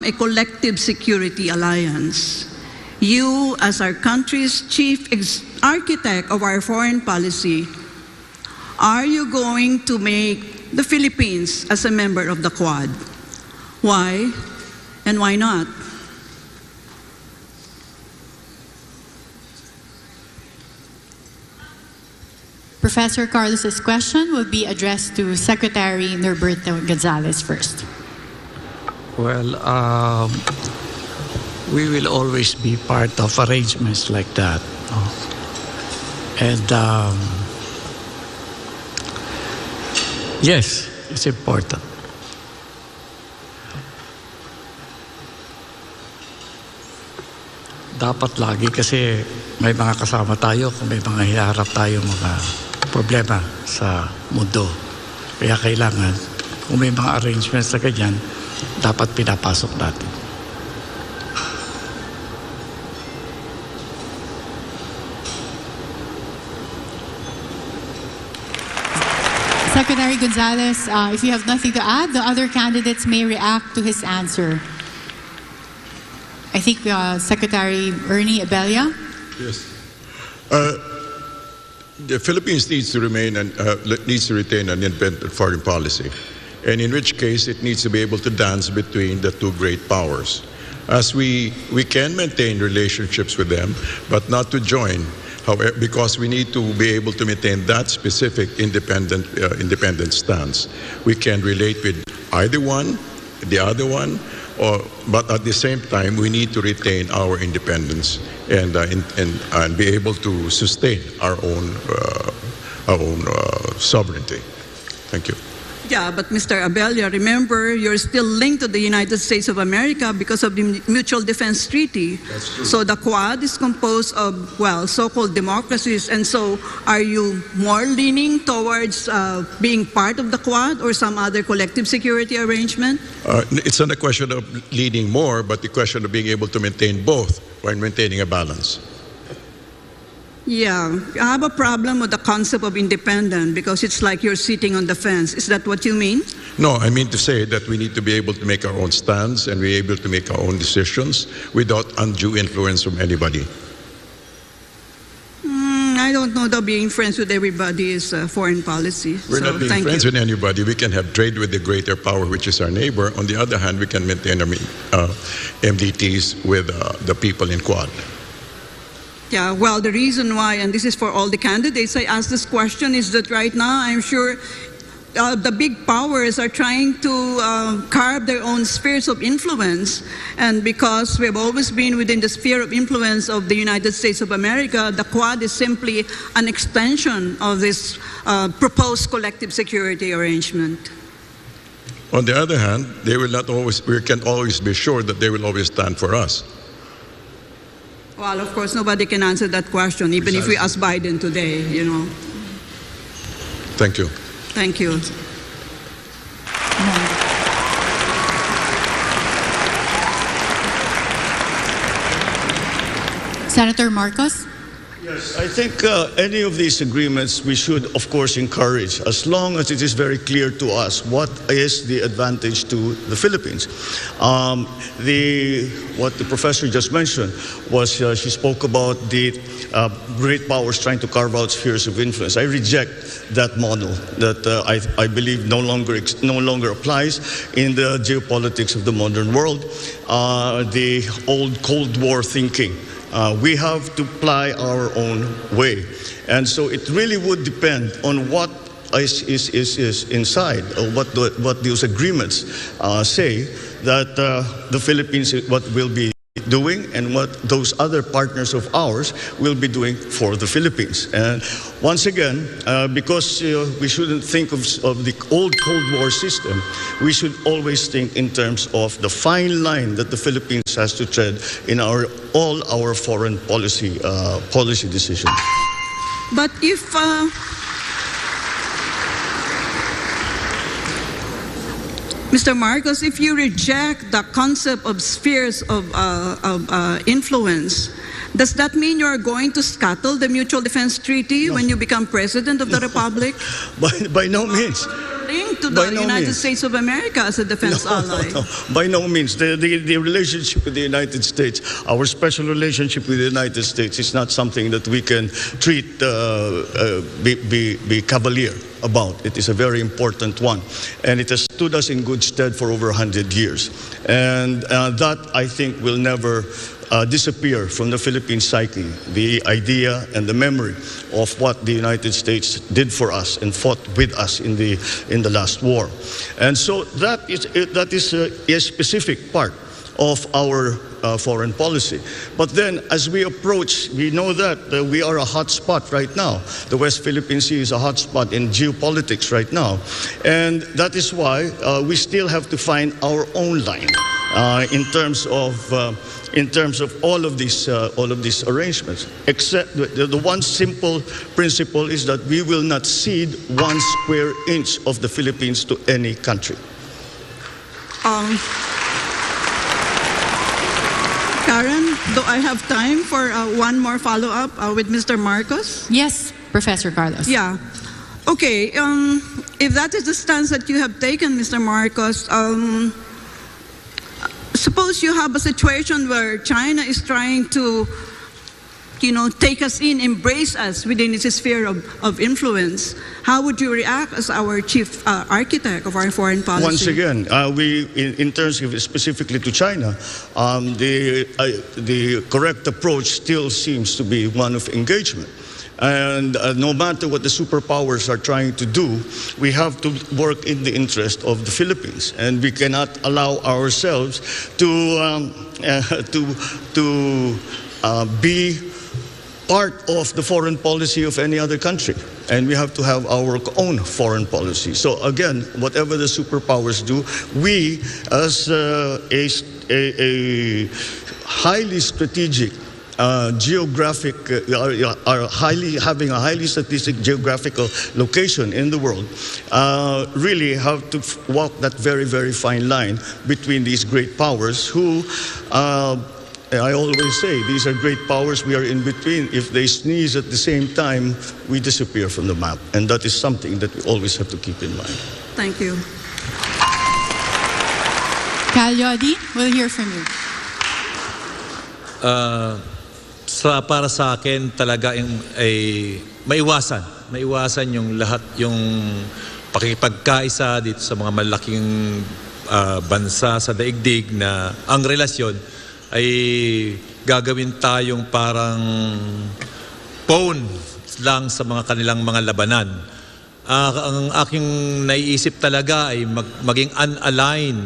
a collective security alliance. You, as our country's chief architect of our foreign policy, are you going to make the Philippines as a member of the Quad? Why and why not? Professor Carlos's question will be addressed to Secretary Norberto Gonzales first. Well, we will always be part of arrangements like that. And yes, it's important. Dapat lagi kasi may mga kasama tayo kung may mga hiharap tayo mga problema sa mundo. Kaya kailangan, kung may mga arrangements na ganyan, dapat pinapasok natin. Secretary Gonzales, if you have nothing to add, the other candidates may react to his answer. I think Secretary Ernie Abella. Yes. The Philippines needs to retain an independent foreign policy, and in which case it needs to be able to dance between the two great powers. As we can maintain relationships with them, but not to join, however, because we need to be able to maintain that specific independent stance. We can relate with either one, the other one, but at the same time, we need to retain our independence and be able to sustain our own sovereignty. Thank you. Yeah, but Mr. Abella, remember, you're still linked to the United States of America because of the Mutual Defense Treaty. That's true. So the Quad is composed of, well, so-called democracies. And so are you more leaning towards being part of the Quad or some other collective security arrangement? It's not a question of leaning more, but the question of being able to maintain both while maintaining a balance. Yeah, I have a problem with the concept of independent because it's like you're sitting on the fence. Is that what you mean? No, I mean to say that we need to be able to make our own stands and be able to make our own decisions without undue influence from anybody. I don't know that being friends with everybody is foreign policy. We're not being friends with anybody. We can have trade with the greater power, which is our neighbor. On the other hand, we can maintain MDTs with the people in Quad. Yeah, well, the reason why, and this is for all the candidates, I asked this question is that right now I'm sure the big powers are trying to carve their own spheres of influence. And because we've always been within the sphere of influence of the United States of America, the Quad is simply an extension of this proposed collective security arrangement. On the other hand, they will not always, we can always be sure that they will always stand for us. Well, of course, nobody can answer that question, even if we ask Biden today, you know. Thank you. Thank you. Senator Marcos? Yes, I think any of these agreements we should, of course, encourage as long as it is very clear to us what is the advantage to the Philippines. What the professor just mentioned was she spoke about the great powers trying to carve out spheres of influence. I reject that model that I believe no longer applies in the geopolitics of the modern world. The old Cold War thinking. We have to ply our own way. And so it really would depend on what is inside, or what those agreements say that the Philippines, what will be doing and what those other partners of ours will be doing for the Philippines. And once again, because we shouldn't think of the old Cold War system, we should always think in terms of the fine line that the Philippines has to tread in all our foreign policy decisions. But if Mr. Marcos, if you reject the concept of spheres of influence, does that mean you're going to scuttle the Mutual Defense Treaty when you become President of the Republic? By no means. Linked to the United States of America as a defense ally. No. By no means. The relationship with the United States, our special relationship with the United States is not something that we can treat, be cavalier about. It is a very important one. And it has stood us in good stead for over 100 years. And that, I think, will never disappear from the Philippine psyche, the idea and the memory of what the United States did for us and fought with us in the last war. And so that is a specific part of our foreign policy. But then as we approach, we know that we are a hot spot right now. The West Philippine Sea is a hot spot in geopolitics right now. And that is why we still have to find our own line in terms of all of these arrangements. Except the one simple principle is that we will not cede 1 square inch of the Philippines to any country. Karen, do I have time for one more follow-up with Mr. Marcos? Yes, Professor Carlos. Yeah. Okay, if that is the stance that you have taken, Mr. Marcos, suppose you have a situation where China is trying to, take us in, embrace us within its sphere of influence. How would you react as our chief architect of our foreign policy? Once again, in terms of specifically to China, the correct approach still seems to be one of engagement. And no matter what the superpowers are trying to do, we have to work in the interest of the Philippines, and we cannot allow ourselves to be part of the foreign policy of any other country. And we have to have our own foreign policy. So again, whatever the superpowers do, we as a highly strategic having a highly strategic geographical location in the world, really have to walk that very, very fine line between these great powers who, I always say, these are great powers, we are in between. If they sneeze at the same time, we disappear from the map. And that is something that we always have to keep in mind. Thank you. Calyodi, we'll hear from you. Para sa akin talaga ay maiwasan yung lahat yung pakikipagkaisa dito sa mga malaking bansa sa daigdig na ang relasyon ay gagawin tayong parang pawn lang sa mga kanilang mga labanan. Ang aking naiisip talaga ay maging unaligned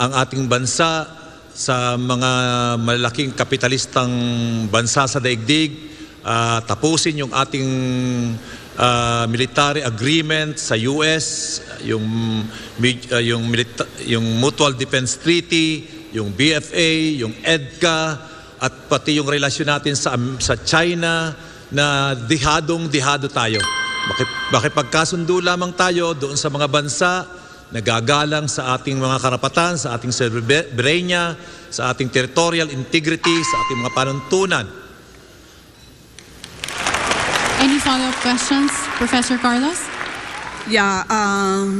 ang ating bansa sa mga malaking kapitalistang bansa sa daigdig, tapusin yung ating military agreement sa US, yung Mutual Defense Treaty, yung BFA, yung EDCA, at pati yung relasyon natin sa China na dihado tayo. Makipagkasundo lamang tayo doon sa mga bansa nagagalang sa ating mga karapatan, sa ating soberanya, sa ating territorial integrity, sa ating mga panuntunan. Any follow-up questions, Professor Carlos? Yeah,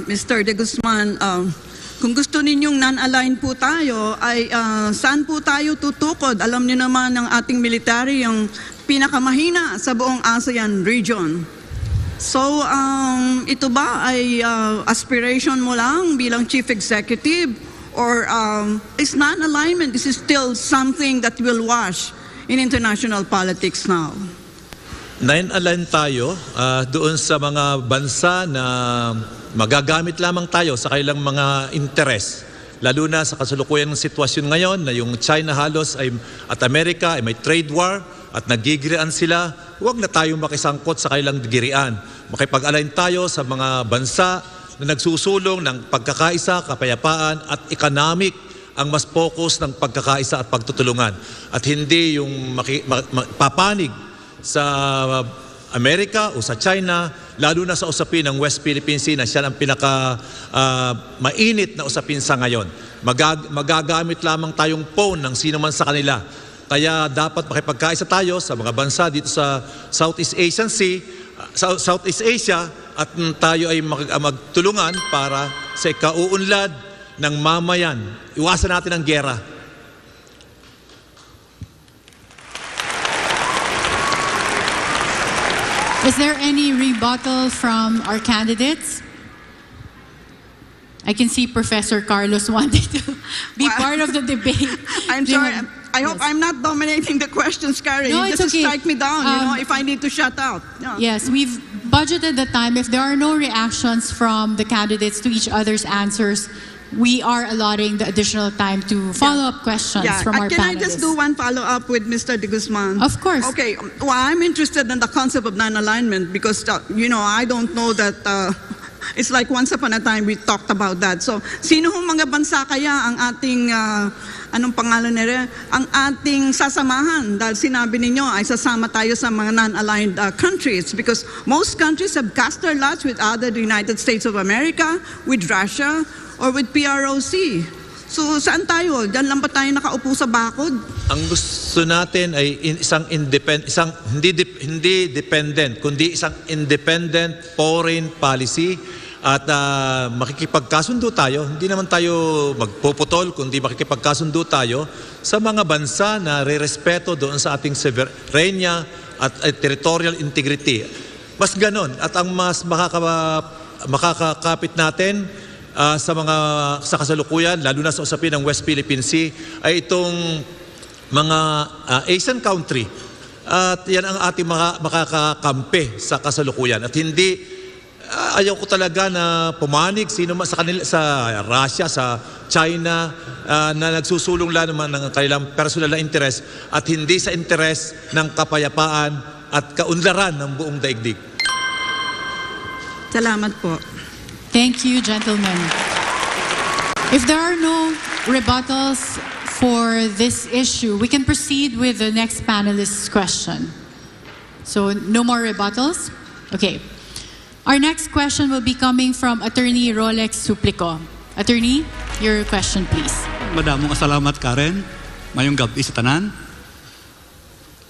Mr. De Guzman, kung gusto ninyong non-aligned po tayo, ay saan po tayo tutukod? Alam niyo naman ng ating military yung pinakamahina sa buong ASEAN region. So, ito ba ay aspiration mo lang bilang chief executive? Or is non-alignment, this is still something that will wash in international politics now? Non-aligned tayo doon sa mga bansa na magagamit lamang tayo sa kanilang mga interes. Lalo na sa kasalukuyan ng sitwasyon ngayon na yung China halos at Amerika ay may trade war at nagigirian sila. Huwag na tayong makisangkot sa kanilang girian. Makipag-align tayo sa mga bansa na nagsusulong ng pagkakaisa, kapayapaan at economic ang mas focus ng pagkakaisa at pagtutulungan. At hindi yung papanig sa Amerika o sa China, lalo na sa usapin ng West Philippine Sea na siya ang mainit na usapin sa ngayon. Magagamit lamang tayong pawn ng sino man sa kanila. Kaya dapat makipagkaisa tayo sa mga bansa dito sa Southeast Asia at tayo ay magtulungan para sa ikauunlad ng mamayan. Iwasan natin ang giyera. Is there any rebuttal from our candidates? I can see Professor Carlos wanting to be part of the debate. I'm sorry. I hope I'm not dominating the questions, Karen. No, you it's just okay. strike me down, if I need to shut out. Yeah. Yes, we've budgeted the time. If there are no reactions from the candidates to each other's answers, we are allotting the additional time to follow-up questions from our Can panelists. I just do one follow-up with Mr. De Guzman? Of course. Okay. Well, I'm interested in the concept of non-alignment because, I don't know that it's like once upon a time we talked about that. So, sino hong mga bansa kaya ang ating, anong pangalan nila? Ang ating sasamahan? Dahil sinabi ninyo ay sasama tayo sa mga non-aligned countries because most countries have cast their lots with either the United States of America, with Russia, or with PROC. So saan tayo? Diyan lang ba tayo nakaupo sa bakod? Ang gusto natin ay hindi dependent, kundi isang independent foreign policy at makikipagkasundo tayo. Hindi naman tayo magpuputol, kundi makikipagkasundo tayo sa mga bansa na re-respeto doon sa ating sovereignty at territorial integrity. Mas ganon at ang mas makakakapit natin sa kasalukuyan, lalo na sa usapin ng West Philippine Sea, ay itong mga Asian country. At yan ang ating makakakampi sa kasalukuyan. At hindi, ayaw ko talaga na pumanig sino sa kanila, sa Russia, sa China, na nagsusulong lang naman ng kanilang personal na interes at hindi sa interes ng kapayapaan at kaunlaran ng buong daigdig. Salamat po. Thank you, gentlemen. If there are no rebuttals for this issue, we can proceed with the next panelist's question. So, no more rebuttals? Okay. Our next question will be coming from Attorney Rolex Suplico. Attorney, your question, please. Madamong salamat, Karen. Mayong gabi sa tanan.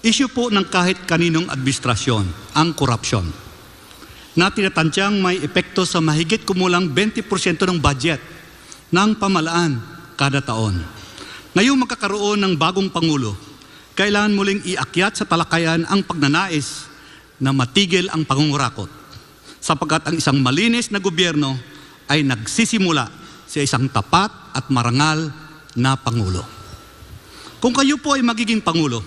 Issue po ng kahit kaninong administrasyon, ang korupsyon, na tinatansyang may epekto sa mahigit kumulang 20% ng budget ng pamahalaan kada taon. Ngayong magkakaroon ng bagong Pangulo, kailangan muling iakyat sa talakayan ang pagnanais na matigil ang pangungurakot, sapagkat ang isang malinis na gobyerno ay nagsisimula sa isang tapat at marangal na Pangulo. Kung kayo po ay magiging Pangulo,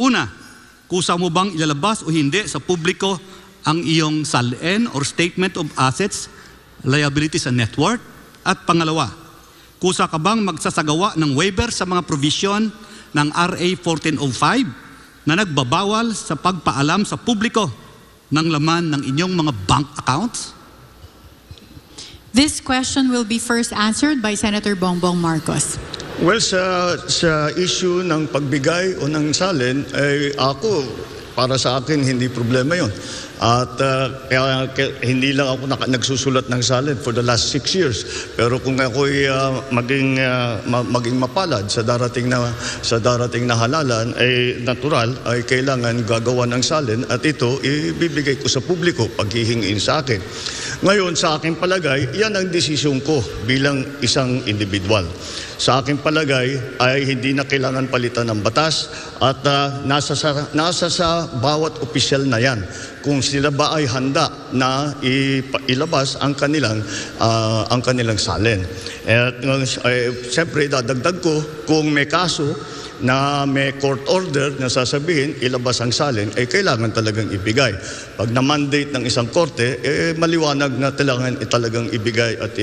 una, kusa mo bang ilalabas o hindi sa publiko ang iyong SALN or Statement of Assets, Liabilities and Net Worth? At pangalawa, kusa ka bang magsasagawa ng waiver sa mga provision ng RA 1405 na nagbabawal sa pagpaalam sa publiko ng laman ng inyong mga bank accounts? This question will be first answered by Senator Bongbong Marcos. Well, sa issue ng pagbigay o ng salin, ay para sa akin, hindi problema yon. At kaya hindi lang ako nagsusulat ng salin for the last 6 years. Pero kung ako'y maging mapalad sa darating na halalan, ay natural, ay kailangan gagawa ng salin at ito ibibigay ko sa publiko paghihingiin sa akin. Ngayon, sa aking palagay, yan ang desisyon ko bilang isang individual. Sa aking palagay ay hindi na kailangan palitan ng batas at nasa sa bawat opisyal na yan kung sila ba ay handa na ilabas ang kanilang salin. At siyempre dadagdag ko kung may kaso na may court order na sasabihin ilabas ang salin, ay kailangan talagang ibigay. Pag na-mandate ng isang korte, maliwanag na talagang ibigay at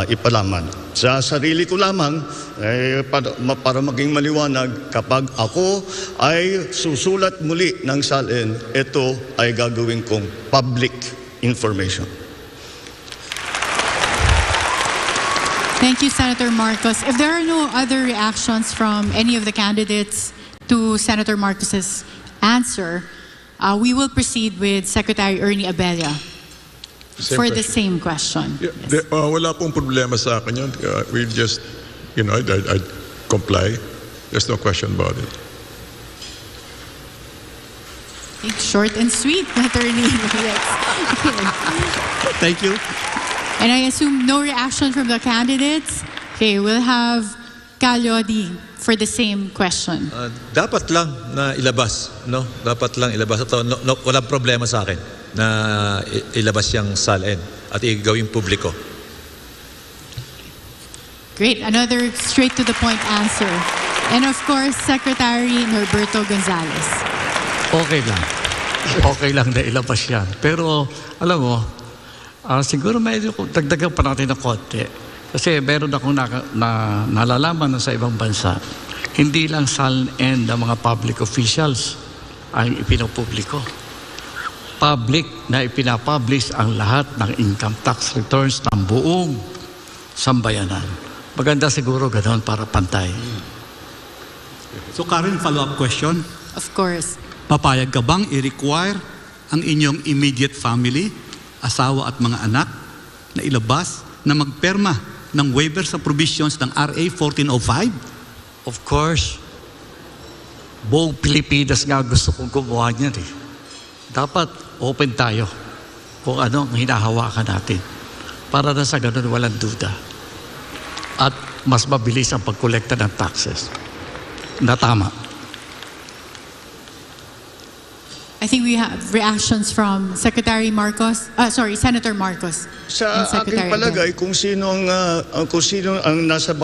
ipalaman. Sa sarili ko lamang, para maging maliwanag, kapag ako ay susulat muli ng salin, ito ay gagawin kong public information. Thank you, Senator Marcos. If there are no other reactions from any of the candidates to Senator Marcos's answer, we will proceed with Secretary Ernie Abella for the same question. Yeah, Yes. wala pong problema sa akin yun. We just, I'd comply. There's no question about it. think short and sweet, Attorney Rolex. Thank you. And I assume no reaction from the candidates. Okay, we'll have Calyodi for the same question. Dapat lang na ilabas, no? Dapat lang ilabas. Ito, walang problema sa akin na ilabas yung SALN at igawing publiko. Great, another straight to the point answer. And of course, Secretary Norberto Gonzales. Okay lang. Okay lang na ilabas yan. Pero, alam mo, siguro medyo dagdagan pa natin ng konti. Kasi meron akong nalalaman sa ibang bansa, hindi lang SALN ng mga public officials ang ipinopubliko. Public na ipinapublish ang lahat ng income tax returns ng buong sambayanan. Maganda siguro ganoon para pantay. So Karen, follow-up question. Of course. Papayag ka bang i-require ang inyong immediate family, asawa at mga anak na ilabas na magperma ng waiver sa provisions ng RA 1405? Of course, buong Pilipinas nga gusto kong gumawa niyan eh. Dapat open tayo kung ano ang hinahawakan natin para na sa ganun walang duda. At mas mabilis ang pagkolekta ng taxes. Na tama. I think we have reactions from Secretary Marcos, Senator Marcos. Sa aking palagay, kung sino ang nasa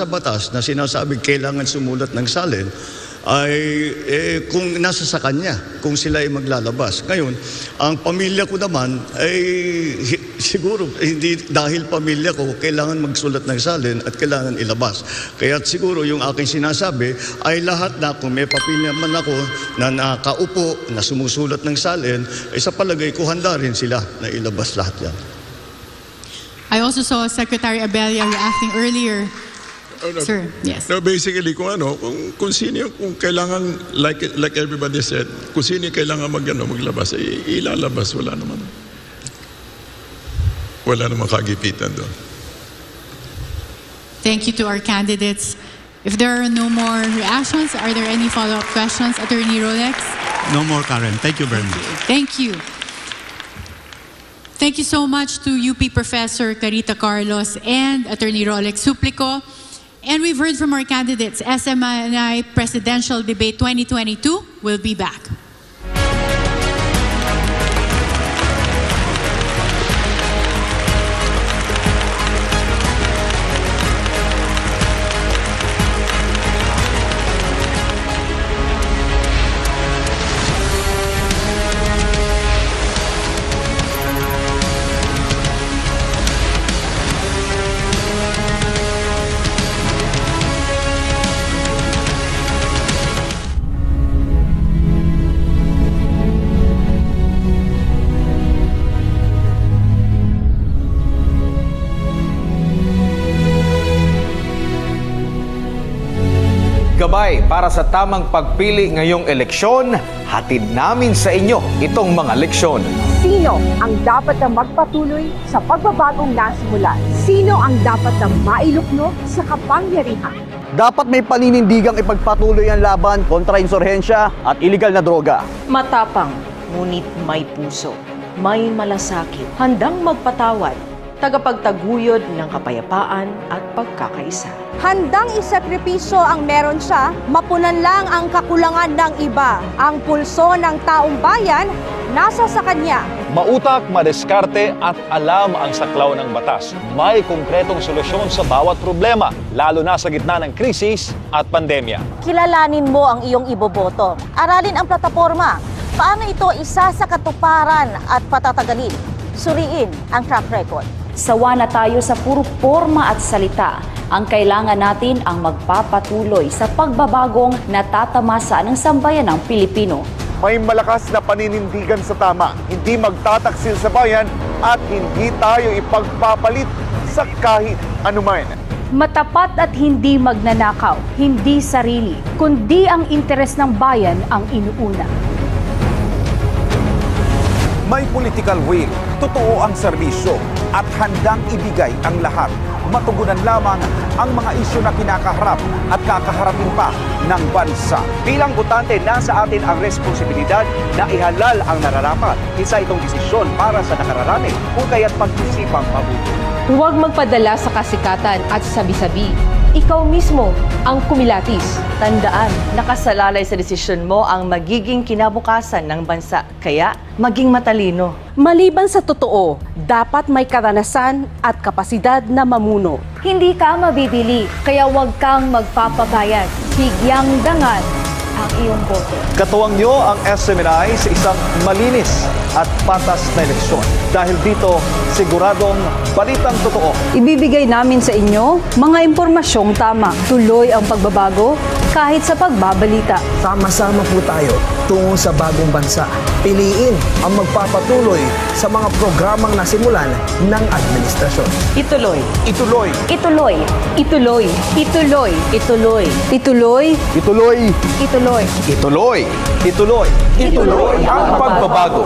batas na sinasabing kailangan sumulat ng SALN, ay kung nasa sa kanya, kung sila ay maglalabas. Ngayon, ang pamilya ko naman ay siguro hindi dahil pamilya ko kailangan magsulat ng SALN at kailangan ilabas. Kaya siguro yung aking sinasabi ay lahat na kung may pamilya man ako na nakaupo na sumusulat ng SALN, ay sa palagay ko handa rin sila na ilabas lahat yan. I also saw Secretary Abella reacting earlier. Sir, yes. No, basically, kung sino yung, kung kailangan, like everybody said, kung sino yung kailangan maglabas, ilalabas, wala naman kagipitan doon. Thank you to our candidates. If there are no more reactions, are there any follow-up questions? Attorney Rolex? No more, Karen. Thank you very much. Thank you. Thank you so much to UP Professor Carita Carlos and Attorney Rolex Suplico. And we've heard from our candidates. SMNI Presidential Debate 2022 will be back. Gabay para sa tamang pagpili ngayong eleksyon, hatid namin sa inyo itong mga leksyon. Sino ang dapat na magpatuloy sa pagbabagong nasimulan? Sino ang dapat na mailukno sa kapangyarihan? Dapat may paninindigang ipagpatuloy ang laban kontra insurhensya at iligal na droga. Matapang, ngunit may puso, may malasakit, handang magpatawad, tagapagtaguyod ng kapayapaan at pagkakaisa. Handang isakripisyo ang meron siya, mapunan lang ang kakulangan ng iba. Ang pulso ng taong bayan, nasa sa kanya. Mautak, madiskarte at alam ang saklaw ng batas. May konkretong solusyon sa bawat problema, lalo na sa gitna ng krisis at pandemya. Kilalanin mo ang iyong iboboto. Aralin ang plataforma. Paano ito isa sa katuparan at patatagalin? Suriin ang track record. Sawa na tayo sa puro forma at salita. Ang kailangan natin ang magpapatuloy sa pagbabagong natatamasa ng sambayan ng Pilipino. May malakas na paninindigan sa tama, hindi magtataksil sa bayan at hindi tayo ipagpapalit sa kahit anuman. Matapat at hindi magnanakaw, hindi sarili, kundi ang interes ng bayan ang inuuna. May political will, totoo ang serbisyo at handang ibigay ang lahat. Matugunan lamang ang mga isyu na kinakaharap at kakaharapin pa ng bansa. Bilang botante, nasa atin ang responsibilidad na ihalal ang nararapat. Isa itong desisyon para sa nakararami kung kaya't pag-isipang mabuti. Huwag magpadala sa kasikatan at sabi-sabi. Ikaw mismo ang kumilatis. Tandaan, nakasalalay sa desisyon mo ang magiging kinabukasan ng bansa. Kaya, maging matalino. Maliban sa totoo, dapat may karanasan at kapasidad na mamuno. Hindi ka mabibili, kaya huwag kang magpapabayad. Bigyang dangal ang iyong boto. Katuwang nyo ang SMNI sa isang malinis at patas na eleksyon. Dahil dito, siguradong balitang totoo. Ibibigay namin sa inyo mga impormasyong tama. Tuloy ang pagbabago kahit sa pagbabalita. Sama-sama po tayo tungo sa bagong bansa. Piliin ang magpapatuloy sa mga programang nasimulan ng administrasyon. Ituloy. Ituloy. Ituloy. Ituloy. Ituloy. Ituloy. Ituloy. Ituloy. Ituloy. Ituloy. Ituloy. Ituloy ang pagbabago.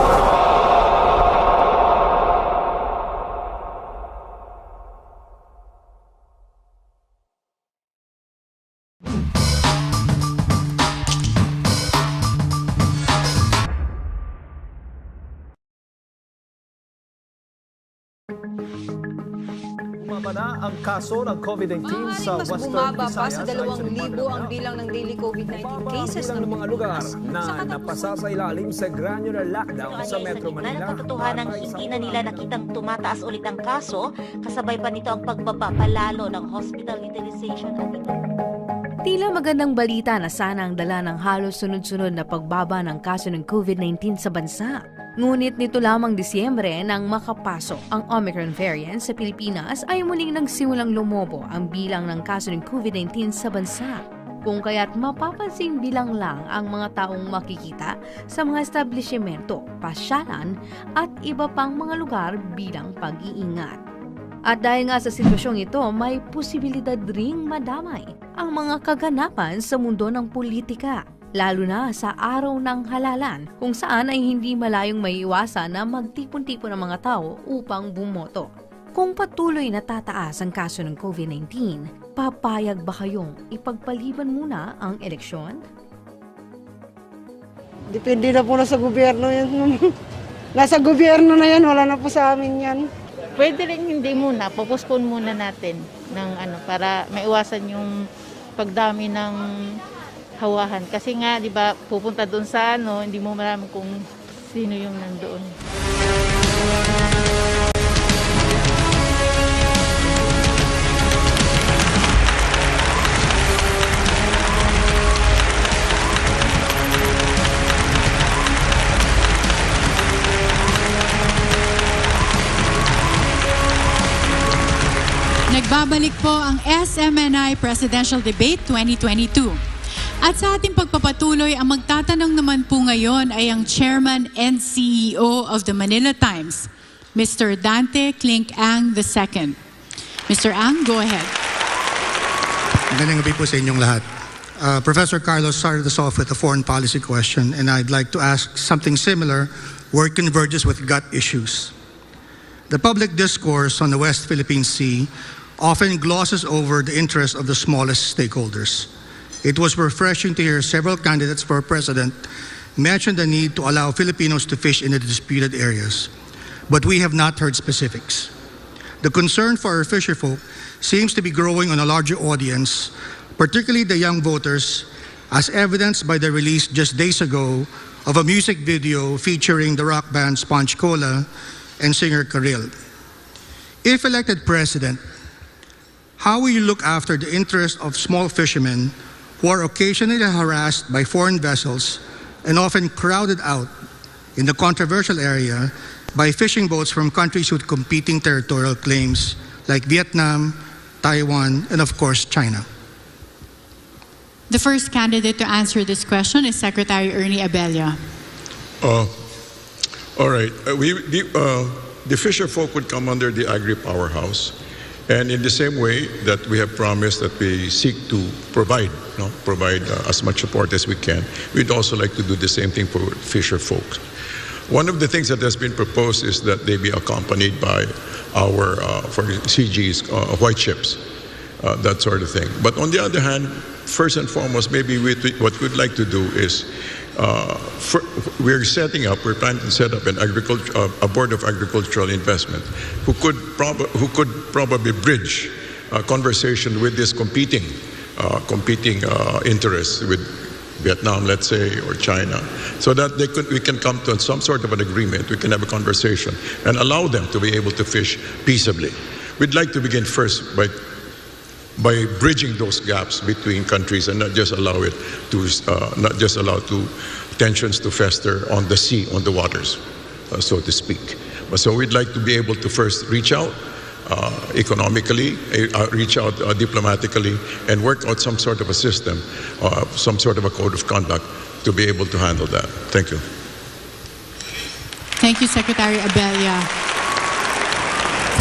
Bumaba na ang kaso ng COVID-19 sa mas Western bumaba pa Visayas. sa 2,000 ang bilang ng daily COVID-19 cases ng mga lugar na napasa sa ilalim sa granular lockdown sa Metro Manila. Katotohanan hindi na nila nakitang tumataas ulit ang kaso, kasabay pa nito ang pagbaba palalo ng hospital utilization at ito. Tila magandang balita na sana ang dala ng halos sunod-sunod na pagbaba ng kaso ng COVID-19 sa bansa. Ngunit nito lamang Disyembre nang makapasok ang Omicron variant sa Pilipinas ay muling nagsimulang lumobo ang bilang ng kaso ng COVID-19 sa bansa. Kung kaya't mapapansin bilang lang ang mga taong makikita sa mga establishmento, pasyalan at iba pang mga lugar bilang pag-iingat. At dahil nga sa sitwasyong ito, may posibilidad ring madamay ang mga kaganapan sa mundo ng politika. Lalo na sa araw ng halalan kung saan ay hindi malayong maiiwasan na magtipon-tipon ang mga tao upang bumoto. Kung patuloy na tataas ang kaso ng COVID-19, papayag ba kayong ipagpaliban muna ang eleksyon? Depende na po na sa gobyerno yan. Nasa gobyerno na yan, wala na po sa amin yan. Pwede rin hindi muna, popospone muna natin ng para maiwasan yung pagdami ng hawahan. Kasi nga, di ba, pupunta doon sa hindi mo malaman kung sino yung nandoon. Nagbabalik po ang SMNI Presidential Debate 2022. At sa ating pagpapatuloy, ang magtatanong naman po ngayon ay ang Chairman and CEO of the Manila Times, Mr. Dante Clink Ang II. Mr. Ang, go ahead. Magandang gabi po sa inyong lahat. Professor Carlos started us off with a foreign policy question, and I'd like to ask something similar where it converges with gut issues. The public discourse on the West Philippine Sea often glosses over the interests of the smallest stakeholders. It was refreshing to hear several candidates for president mention the need to allow Filipinos to fish in the disputed areas, but we have not heard specifics. The concern for our fisherfolk seems to be growing on a larger audience, particularly the young voters, as evidenced by the release just days ago of a music video featuring the rock band Sponge Cola and singer Karil. If elected president, how will you look after the interests of small fishermen who are occasionally harassed by foreign vessels and often crowded out in the controversial area by fishing boats from countries with competing territorial claims like Vietnam, Taiwan, and of course, China? The first candidate to answer this question is Secretary Ernie Abella. All right. The fisher folk would come under the agri-powerhouse. And in the same way that we have promised that we seek to provide as much support as we can, we'd also like to do the same thing for fisher folks. One of the things that has been proposed is that they be accompanied by our for CGs, white ships. that sort of thing. But on the other hand, first and foremost, maybe what we'd like to do is we're planning to set up a board of agricultural investment who could probably bridge conversation with this competing interests with Vietnam, let's say, or China, so that we can come to some sort of an agreement. We can have a conversation and allow them to be able to fish peaceably. We'd like to begin first by bridging those gaps between countries and not just allow tensions to fester on the sea, on the waters, so to speak. So we'd like to be able to first reach out economically, reach out diplomatically, and work out some sort of a system, some sort of a code of conduct to be able to handle that. Thank you. Thank you, Secretary Abella.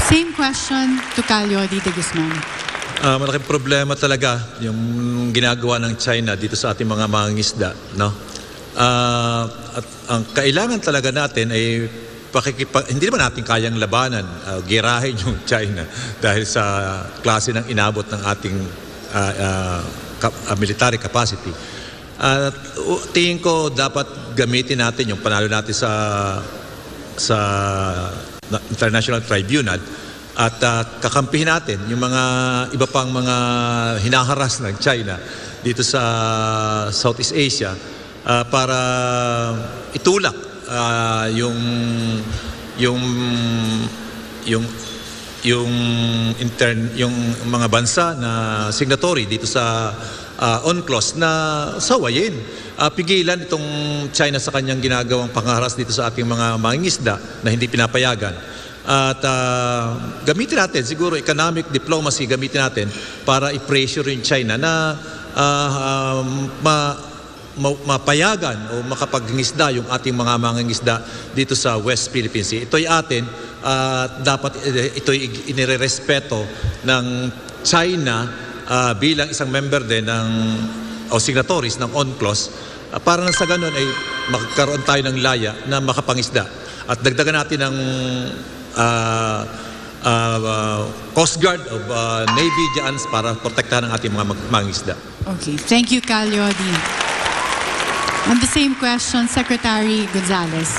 Same question to Calio de Guzman. Malaking problema talaga yung ginagawa ng China dito sa ating mga mangingisda, no? At ang kailangan talaga natin ay hindi naman natin kayang labanan, girahin yung China dahil sa klase ng inabot ng ating military capacity. Tingin ko dapat gamitin natin yung panalo natin sa International Tribunal at kakampihin natin yung mga iba pang mga hinaharas ng China dito sa Southeast Asia para itulak yung mga bansa na signatory dito sa UNCLOS na sawayin, pigilan itong China sa kanyang ginagawang pangharas dito sa ating mga mangingisda na hindi pinapayagan. At gamitin natin, siguro economic diplomacy gamitin natin para i-pressure yung China na mapayagan o makapag-ngisda yung ating mga mangingisda dito sa West Philippine Sea. Ito'y atin, dapat ito'y inirerespeto ng China bilang isang member din o signatories ng UNCLOS para na sa ganun ay magkaroon tayo ng laya na makapangisda. At dagdagan natin ng Coast Guard of Navy dyan para protektahan ang ating mga mangingisda. Okay, thank you, Calio D. On the same question, Secretary Gonzales.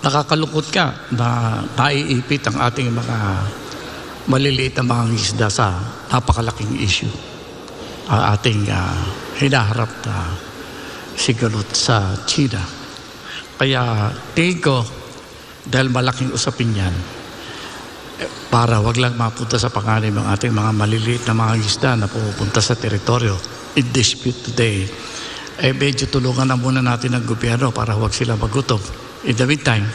Nakakalungkot ka na naiipit ang ating mga maliliit na mga isda sa napakalaking issue. Ating hinaharap na sigalot sa China. Kaya tingin ko, dahil malaking usapin yan, para wag lang mapunta sa panganib ng ating mga maliliit na mga isda na pupunta sa teritoryo in dispute today, medyo tulungan na muna natin ang gobyerno para huwag sila magutom. In the meantime,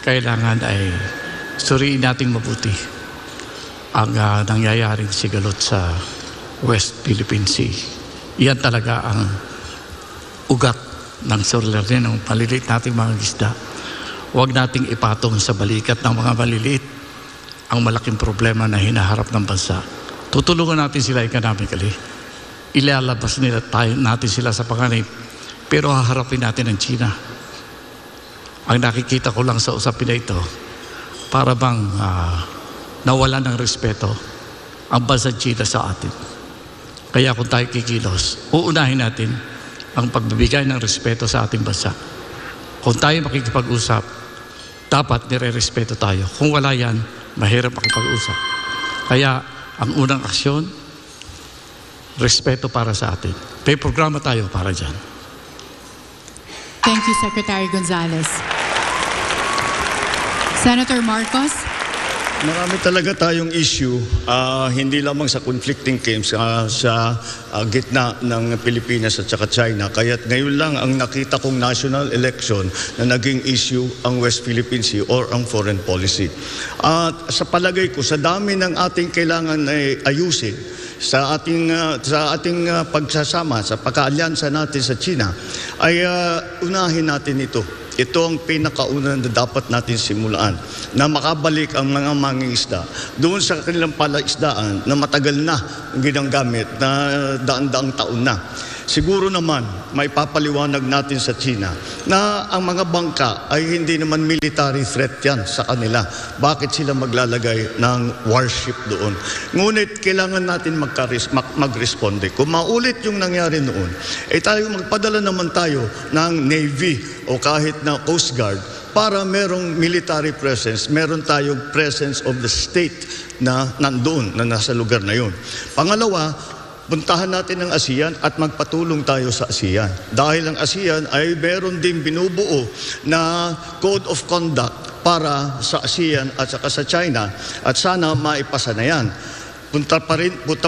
kailangan ay suriin nating mabuti ang nangyayaring sigalot sa West Philippine Sea. Iyan talaga ang ugat ng suliranin ng maliliit nating mga isda. Huwag nating ipatong sa balikat ng mga maliliit ang malaking problema na hinaharap ng bansa. Tutulungan natin sila economically. Ilalabas natin sila sa panganib, pero haharapin natin ang China. Ang nakikita ko lang sa usapin na ito, para bang nawala ng respeto ang bansa China sa atin. Kaya kung tayo kikilos, uunahin natin ang pagbibigay ng respeto sa ating bansa. Kung tayo makikipag-usap, dapat nire-respeto tayo. Kung wala yan, mahirap makipag-usap. Kaya ang unang aksyon, respeto para sa atin. May programa tayo para dyan. Thank you, Secretary Gonzales. Senator Marcos. Marami talaga tayong issue, hindi lamang sa conflicting camps sa gitna ng Pilipinas at saka China. Kaya't ngayon lang ang nakita kong national election na naging issue ang West Philippine Sea or ang foreign policy. At sa palagay ko, sa dami ng ating kailangan ayusin, sa ating pagsasama, sa pagkaalyansa natin sa China, ay unahin natin ito. Ito ang pinakauna na dapat natin simulaan, na makabalik ang mga mangingisda doon sa kanilang palaisdaan na matagal na ginagamit, na daan-daang taon na. siguro naman may papaliwanag natin sa China na ang mga bangka ay hindi naman military threat yan sa kanila. Bakit sila maglalagay ng warship doon? Ngunit kailangan natin mag-responde. Kung maulit yung nangyari noon, tayo magpadala naman tayo ng Navy o kahit na Coast Guard para merong military presence, meron tayong presence of the state na nandoon, na nasa lugar na yun. Pangalawa, puntahan natin ang ASEAN at magpatulong tayo sa ASEAN. Dahil ang ASEAN ay meron din binubuo na code of conduct para sa ASEAN at saka sa China, at sana maipasa na yan. Punta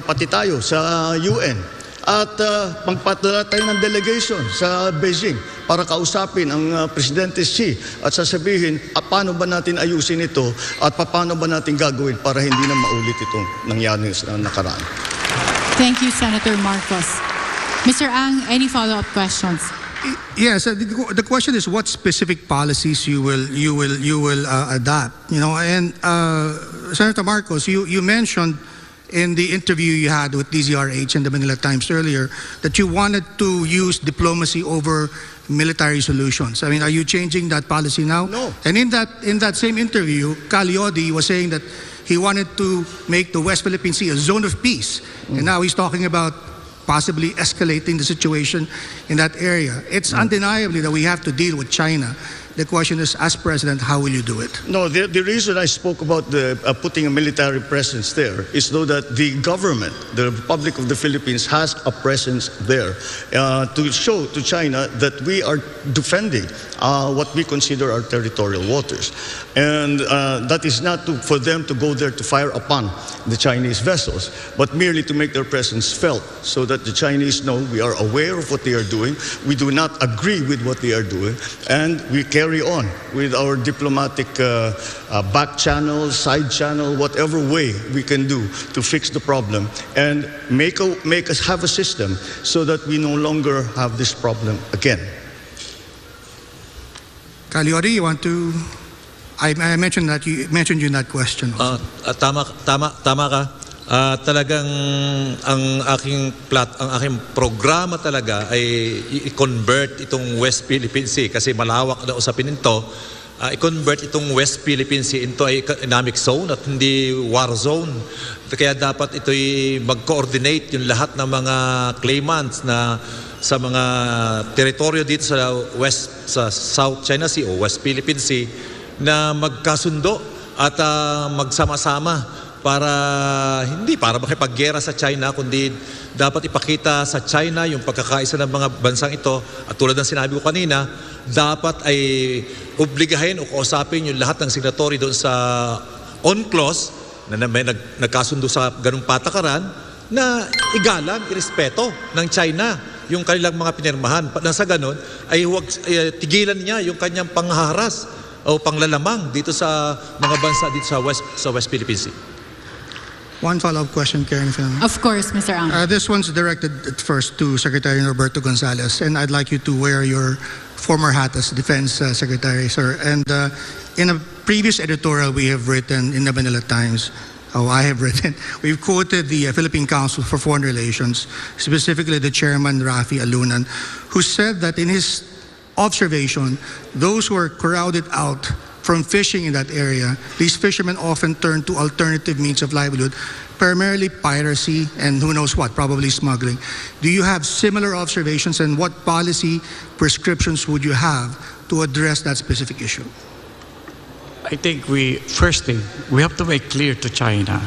pati tayo sa UN. At magpadala tayo ng delegation sa Beijing para kausapin ang Presidente Xi at sasabihin paano ba natin ayusin ito at paano ba natin gagawin para hindi na maulit itong nangyari sa nakaraan. Thank you, Senator Marcos. Mr. Ang, any follow-up questions? Yes, the question is what specific policies you will adopt. You know, and Senator Marcos, you mentioned in the interview you had with DZRH and the Manila Times earlier that you wanted to use diplomacy over military solutions. I mean, are you changing that policy now? No. And in that same interview, Cagliodi was saying that he wanted to make the West Philippine Sea a zone of peace. And now he's talking about possibly escalating the situation in that area. It's undeniably that we have to deal with China. The question is, as president, how will you do it? No, the reason I spoke about putting a military presence there is so that the government, the Republic of the Philippines, has a presence there to show to China that we are defending what we consider our territorial waters. And that is not for them to go there to fire upon the Chinese vessels, but merely to make their presence felt so that the Chinese know we are aware of what they are doing, we do not agree with what they are doing, and we carry on with our diplomatic back channel, side channel, whatever way we can do to fix the problem and make us have a system so that we no longer have this problem again. Cagliodi, you want to? I mentioned that you mentioned you in that question. Tama ka. Talagang ang aking programa talaga ay i-convert itong West Philippine Sea kasi malawak na usapin nito. I-convert itong West Philippine Sea into ay economic zone at hindi war zone. Kaya dapat ito'y mag-coordinate yung lahat ng mga claimants na sa mga teritoryo dito sa South China Sea o West Philippine Sea na magkasundo at magsama-sama para hindi para makipaggera sa China, kundi dapat ipakita sa China yung pagkakaisa ng mga bansang ito. At tulad ng sinabi ko kanina, dapat ay obligahin o kausapin yung lahat ng signatory doon sa UNCLOS na may nagkasundo sa ganung patakaran na igalang, irespeto ng China yung kanilang mga pinirmahan. Nasa ganun ay huwag tigilan niya yung kanyang panghaharas o panglalamang dito sa mga bansa dito sa West Philippine Sea. One follow-up question, Karen. Of course, Mr. Ang. This one's directed at first to Secretary Roberto Gonzales, and I'd like you to wear your former hat as Defense Secretary, sir. And in a previous editorial we have written in the Manila Times, I have written, we've quoted the Philippine Council for Foreign Relations, specifically the chairman, Rafi Alunan, who said that in his observation, those who are crowded out from fishing in that area, these fishermen often turn to alternative means of livelihood, primarily piracy and who knows what, probably smuggling. Do you have similar observations, and what policy prescriptions would you have to address that specific issue? I think first thing, we have to make clear to China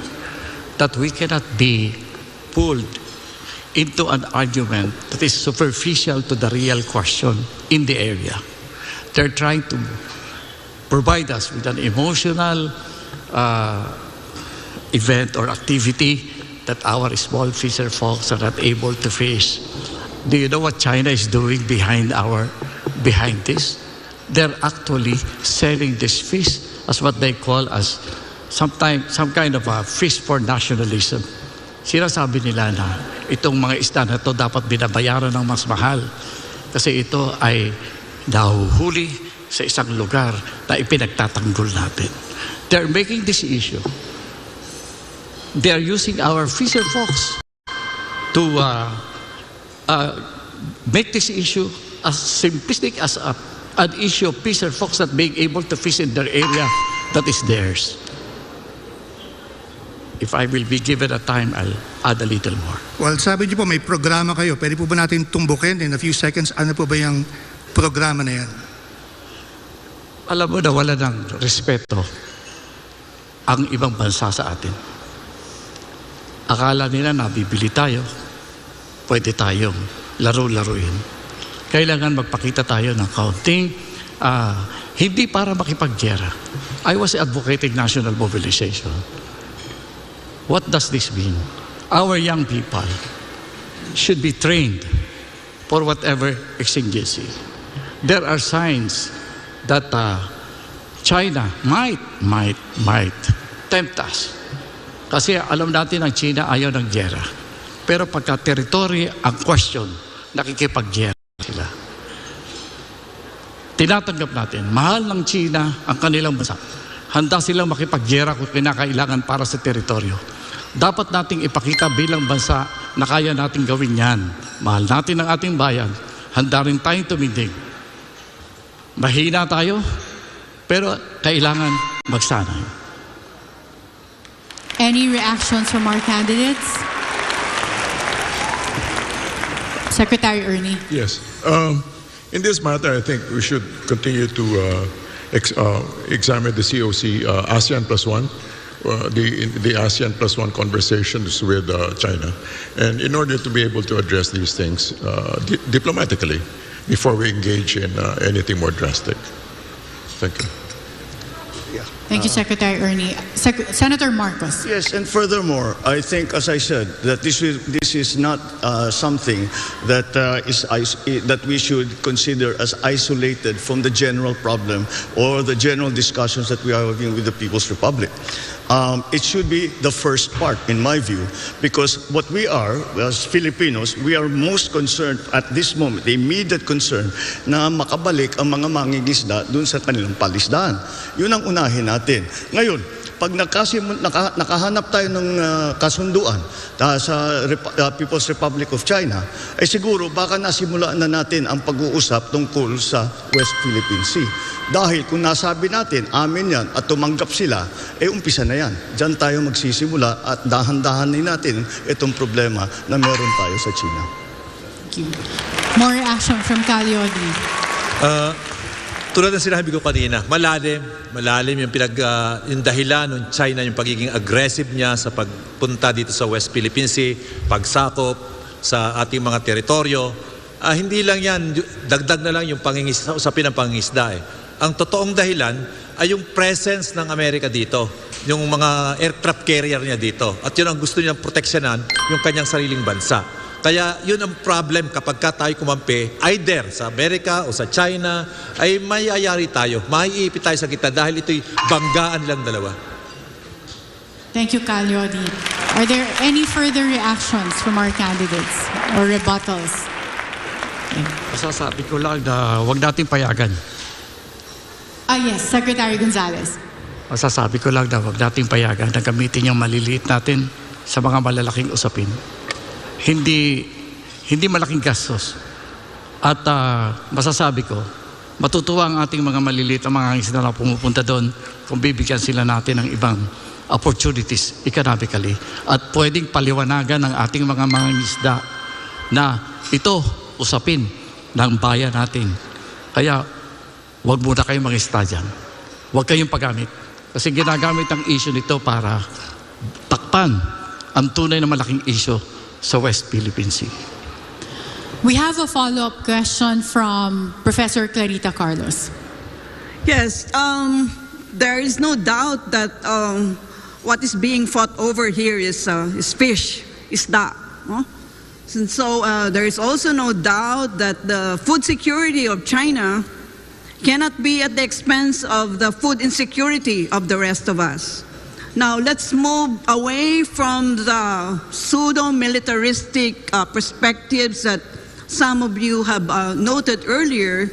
that we cannot be pulled into an argument that is superficial to the real question in the area. They're trying to provide us with an emotional event or activity that our small fisher folks are not able to fish. Do you know what China is doing behind this? They're actually selling this fish as what they call as some kind of a fish for nationalism. Sinasabi nila na itong mga isda na ito dapat binabayaran ng mas mahal kasi ito ay nahuhuli sa isang lugar na ipinagtatanggol natin. They're making this issue. They're using our fisher folks to make this issue as simplistic as an issue of fisher folks not being able to fish in their area that is theirs. If I will be given a time, I'll add a little more. Well, sabi niyo po may programa kayo. Pwede po ba natin tumbukin in a few seconds? Ano po ba yung programa na yan? Alam mo na wala ng respeto ang ibang bansa sa atin. Akala nila nabibili tayo, pwede tayong laro-laruin. Kailangan magpakita tayo ng kaunting, hindi para makipaggera. I was advocating national mobilization. What does this mean? Our young people should be trained for whatever exigency. There are signs that China might tempt us. Kasi alam natin ang China ayaw ng gera. Pero pagka territory ang question, nakikipaggera sila. Tinatanggap natin, mahal ng China ang kanilang bansa. Handa silang makipaggera kung kinakailangan para sa teritoryo. Dapat nating ipakita bilang bansa na kaya nating gawin yan. Mahal natin ang ating bayan. Handa rin tayong tumindig. Mahina tayo, pero kailangan magsanay. Any reactions from our candidates? Secretary Ernie. Yes. In this matter, I think we should continue to examine the COC ASEAN +1, the ASEAN +1 conversations with China, and in order to be able to address these things diplomatically before we engage in anything more drastic. Thank you. Thank you, Secretary Ernie. Senator Marcos. Yes, and furthermore, I think, as I said, that this is not something that that we should consider as isolated from the general problem or the general discussions that we are having with the People's Republic. It should be the first part, in my view, because what we are, as Filipinos, we are most concerned at this moment, the immediate concern, na makabalik ang mga mangingisda dun sa kanilang palisdaan. Yun ang unahin natin. Ngayon, pag nakahanap tayo ng kasunduan sa People's Republic of China, ay siguro baka nasimulaan na natin ang pag-uusap tungkol sa West Philippine Sea. Dahil kung nasabi natin, amin yan, at tumanggap sila, umpisa na yan. Diyan tayo magsisimula at dahan-dahanin natin itong problema na meron tayo sa China. Thank you. More reaction from Calyodi. Tulad ng sinabi ko kanina, malalim yung dahilan ng China, yung pagiging aggressive niya sa pagpunta dito sa West Philippine Sea, pagsakop sa ating mga teritoryo. Hindi lang yan, dagdag na lang yung usapin ng pangingisda. Ang totoong dahilan ay yung presence ng Amerika dito, yung mga aircraft carrier niya dito. At yun ang gusto niyang proteksyonan, yung kanyang sariling bansa. Kaya yun ang problem kapag tayo kumampi, either sa Amerika o sa China, ay mayayari tayo, maiipit tayo sa kita dahil ito'y banggaan nilang dalawa. Thank you, Calyodi. Are there any further reactions from our candidates or rebuttals? Masasabi ko lang na huwag natin payagan. Yes, Secretary Gonzales. Masasabi ko lang na huwag natin payagan na gamitin yung maliliit natin sa mga malalaking usapin. Hindi malaking gastos. At masasabi ko, matutuwa ang ating mga maliliit ang mga isda na pumupunta doon kung bibigyan sila natin ng ibang opportunities economically. At pwedeng paliwanagan ng ating mga isda na ito usapin ng bayan natin. Kaya huwag muna kayong mag-isda dyan. Huwag kayong paggamit. Kasi ginagamit ang issue nito para takpan ang tunay na malaking issue sa West Philippine Sea. We have a follow-up question from Professor Clarita Carlos. Yes, there is no doubt that what is being fought over here is fish, isda. No? And so there is also no doubt that the food security of China cannot be at the expense of the food insecurity of the rest of us. Now, let's move away from the pseudo-militaristic perspectives that some of you have noted earlier.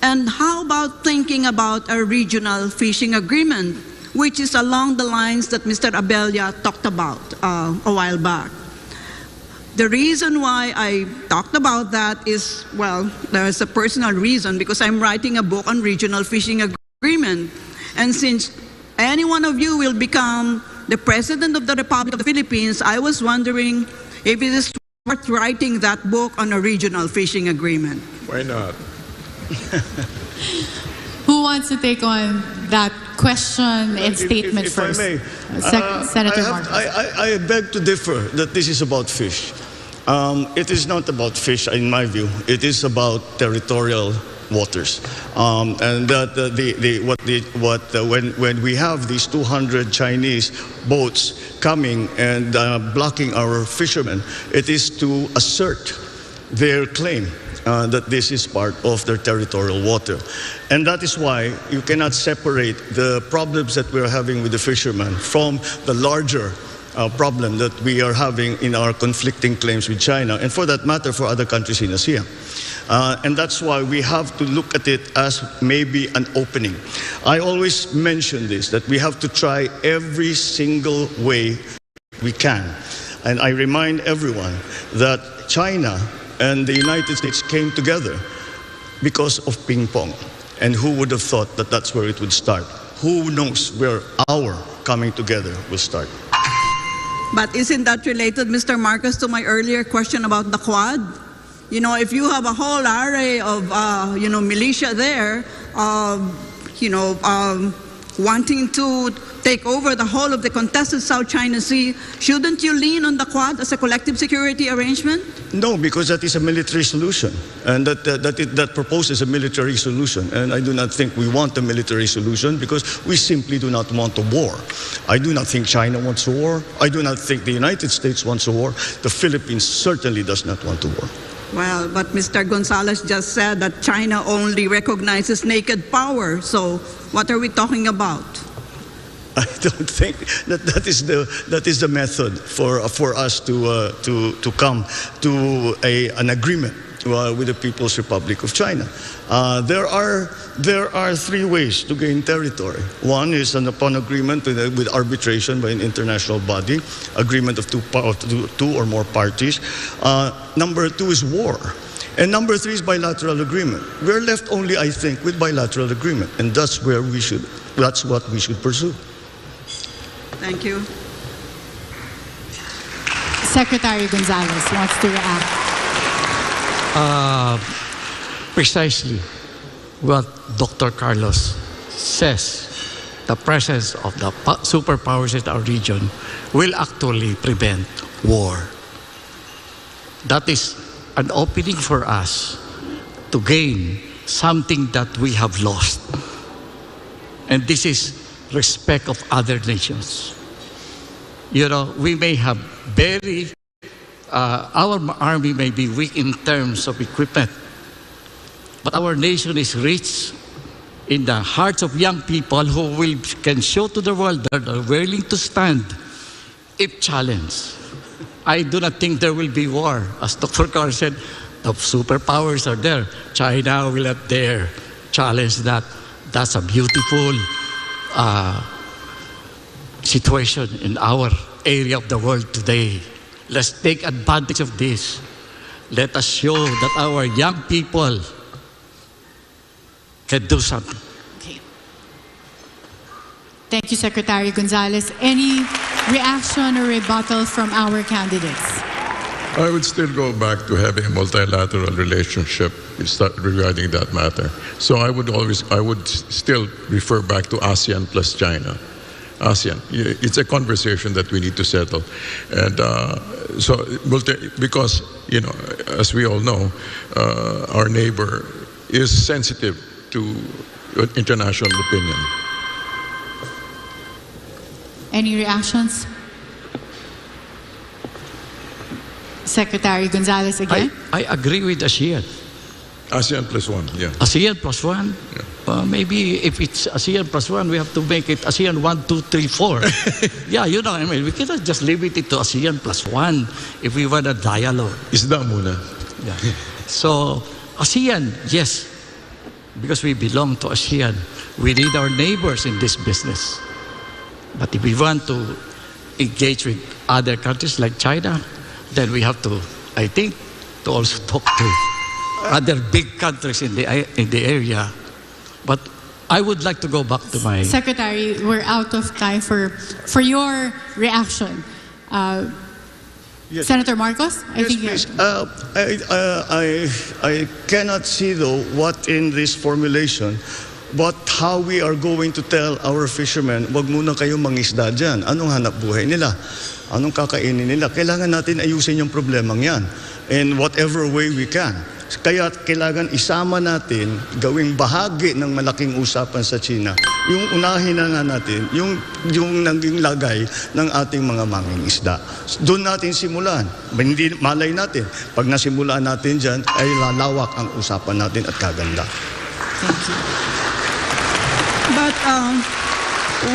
And how about thinking about a regional fishing agreement, which is along the lines that Mr. Abella talked about a while back? The reason why I talked about that is, well, there's a personal reason because I'm writing a book on regional fishing agreement. And since any one of you will become the President of the Republic of the Philippines, I was wondering if it is worth writing that book on a regional fishing agreement. Why not? Who wants to take on that question and statement if first? I may, Senator Marcos. I beg to differ that this is about fish. It is not about fish, in my view. It is about territorial waters, and that when we have these 200 Chinese boats coming and blocking our fishermen, it is to assert their claim that this is part of their territorial water. And that is why you cannot separate the problems that we're having with the fishermen from the larger problem that we are having in our conflicting claims with China, and for that matter, for other countries in ASEAN. And that's why we have to look at it as maybe an opening. I always mention this, that we have to try every single way we can. And I remind everyone that China and the United States came together because of ping pong. And who would have thought that that's where it would start? Who knows where our coming together will start? But isn't that related, Mr. Marcos, to my earlier question about the Quad? You know, if you have a whole array of, militia there, wanting to take over the whole of the contested South China Sea, shouldn't you lean on the Quad as a collective security arrangement? No, because that is a military solution, and that proposes a military solution. And I do not think we want a military solution because we simply do not want a war. I do not think China wants a war. I do not think the United States wants a war. The Philippines certainly does not want a war. Well, but Mr. Gonzales just said that China only recognizes naked power. So what are we talking about? I don't think that is the method for us to come to an agreement with the People's Republic of China. There are three ways to gain territory. One is upon agreement with arbitration by an international body, agreement of two or more parties. Number two is war. And number three is bilateral agreement. We're left only, I think, with bilateral agreement, and that's what we should pursue. Thank you. Secretary Gonzales wants to react. Precisely what Dr. Carlos says. The presence of the superpowers in our region will actually prevent war. That is an opening for us to gain something that we have lost. And this is respect of other nations. You know, we may have our army may be weak in terms of equipment, but our nation is rich in the hearts of young people who can show to the world that are willing to stand if challenged. I do not think there will be war. As Dr. Carr said, the superpowers are there. China will not dare challenge that. That's a beautiful situation in our area of the world today. Let's take advantage of this. Let us show that our young people can do something. Okay. Thank you, Secretary Gonzales. Any reaction or rebuttal from our candidates? I would still go back to having a multilateral relationship regarding that matter. So I would still refer back to ASEAN plus China. ASEAN, it's a conversation that we need to settle. And because, as we all know, our neighbor is sensitive to international opinion. Any reactions? Secretary Gonzales again? I agree with ASEAN. ASEAN plus one, yeah. ASEAN plus one? Yeah. Maybe if it's ASEAN plus one, we have to make it ASEAN 1, 2, 3, 4. Yeah, we cannot just limit it to ASEAN plus one if we want a dialogue. Isda muna. Yeah. So, ASEAN, yes, because we belong to ASEAN. We need our neighbors in this business. But if we want to engage with other countries like China, then we have to, I think, to also talk to other big countries in the area. But I would like to go back to my... Secretary, we're out of time for your reaction. Yes. Senator Marcos, I think please. I cannot see though what in this formulation, but how we are going to tell our fishermen, wag muna kayong mangisda dyan. Anong hanap buhay nila? Anong kakainin nila? Kailangan natin ayusin yung problemang yan in whatever way we can. Kaya kailangan isama natin, gawing bahagi ng malaking usapan sa China, yung unahin na nga natin, yung naging lagay ng ating mga mangingisda. Doon natin simulan. Hindi, malay natin, pag nasimulan natin dyan, ay lalawak ang usapan natin at kaganda. Thank you. But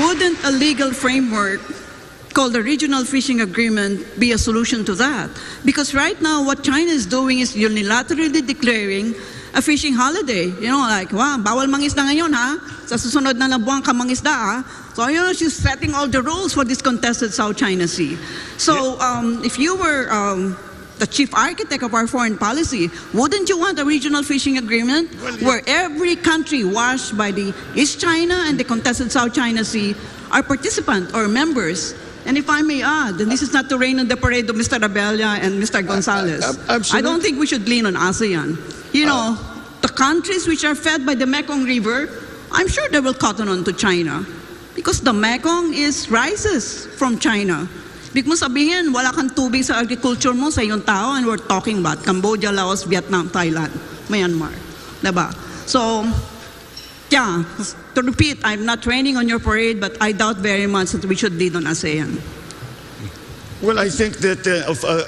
wouldn't a legal framework called the Regional Fishing Agreement be a solution to that? Because right now what China is doing is unilaterally declaring a fishing holiday. You know, like, wow, bawal mangisda ngayon ha? Sa susunod na buwan ka mangisda ha? So, you know, she's setting all the rules for this contested South China Sea. So, if you were the chief architect of our foreign policy, wouldn't you want a regional fishing agreement where every country washed by the East China and the contested South China Sea are participants or members? And if I may add, and this is not to rain on the parade of Mr. Abella and Mr. Gonzales, I don't think we should lean on ASEAN. You know, the countries which are fed by the Mekong River, I'm sure they will cotton on to China because the Mekong rises from China. Big mo sabihin, wala kang tubig sa agriculture mo sa iyong tao, and we're talking about Cambodia, Laos, Vietnam, Thailand, Myanmar. Diba? So, yeah, to repeat, I'm not raining on your parade, but I doubt very much that we should lead on ASEAN. Well, I think that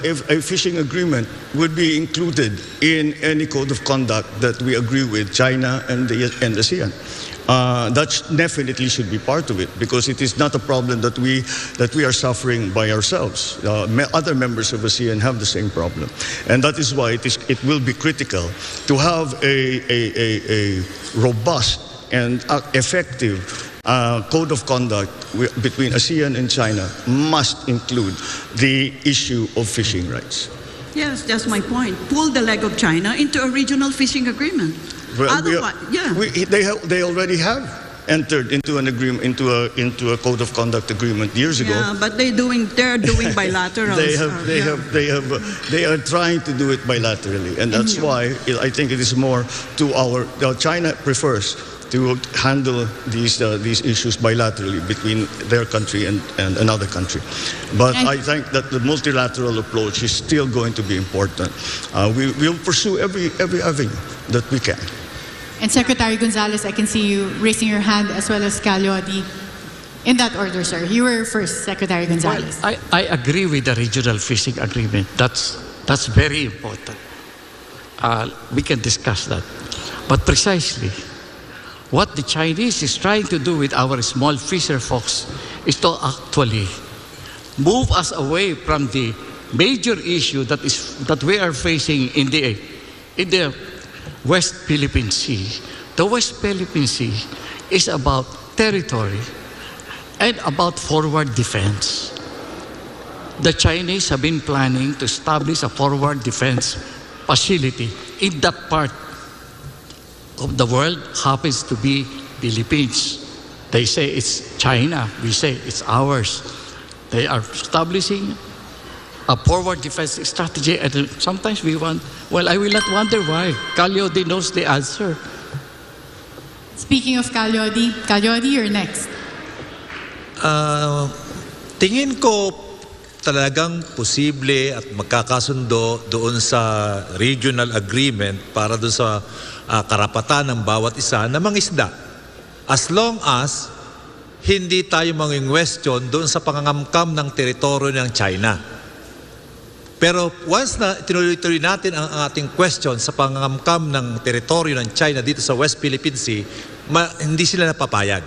if a fishing agreement would be included in any code of conduct that we agree with China and the ASEAN. That definitely should be part of it, because it is not a problem that we are suffering by ourselves. Other members of ASEAN have the same problem, and that is why it will be critical to have a robust and effective code of conduct between ASEAN and China must include the issue of fishing rights. Yes, that's my point. Pull the leg of China into a regional fishing agreement. Well, Otherwise, they already have entered into an agreement, into a code of conduct agreement years ago. Yeah, but they're doing bilaterals. They are trying to do it bilaterally, and that's why I think it is more to China prefers to handle these issues bilaterally between their country and another country. But I think that the multilateral approach is still going to be important. We will pursue every avenue that we can. And Secretary Gonzales, I can see you raising your hand, as well as Calyodi. In that order, sir. You were first, Secretary Gonzales. Well, I agree with the regional fishing agreement. That's very important. We can discuss that. But precisely, what the Chinese is trying to do with our small fisher folks is to actually move us away from the major issue that we are facing in the West Philippine Sea. The West Philippine Sea is about territory and about forward defense. The Chinese have been planning to establish a forward defense facility in that part of the world. Happens to be Philippines. They say it's China. We say it's ours. They are establishing a forward defense strategy, and sometimes we want, well, I will not wonder why. Calyodi knows the answer. Speaking of Calyodi, you're next. Tingin ko talagang posible at magkakasundo doon sa regional agreement para doon sa karapatan ng bawat isa na mangisda. As long as hindi tayo mangingwestiyon doon sa pangangamkam ng teritoryo ng China. Pero once na tinuloy-tuloy natin ang ating question sa pangangamkam ng teritoryo ng China dito sa West Philippine Sea, hindi sila napapayag.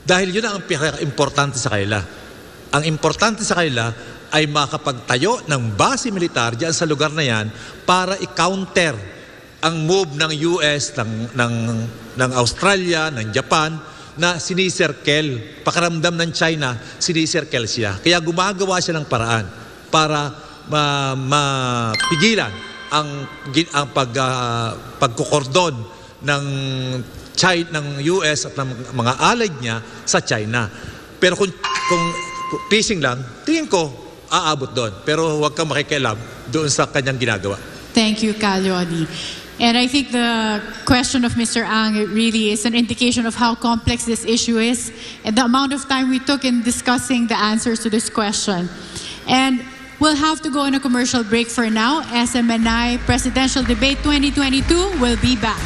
Dahil yun ang pinaka-importante sa kanila. Ang importante sa kanila ay makapagtayo ng base militar diyan sa lugar na yan para i-counter ang move ng US, ng Australia, ng Japan na sinisirkel. Pakiramdam ng China, sinisirkel siya. Kaya gumagawa siya ng paraan para mapigilan ang pagkukordon ng China, ng US at ng mga allied niya sa China. Pero kung phishing lang, tingin ko aabot doon. Pero huwag kang makikialam doon sa kanyang ginagawa. Thank you, Calyoni. And I think the question of Mr. Ang really is an indication of how complex this issue is and the amount of time we took in discussing the answers to this question. And we'll have to go on a commercial break for now. SMNI Presidential Debate 2022 will be back.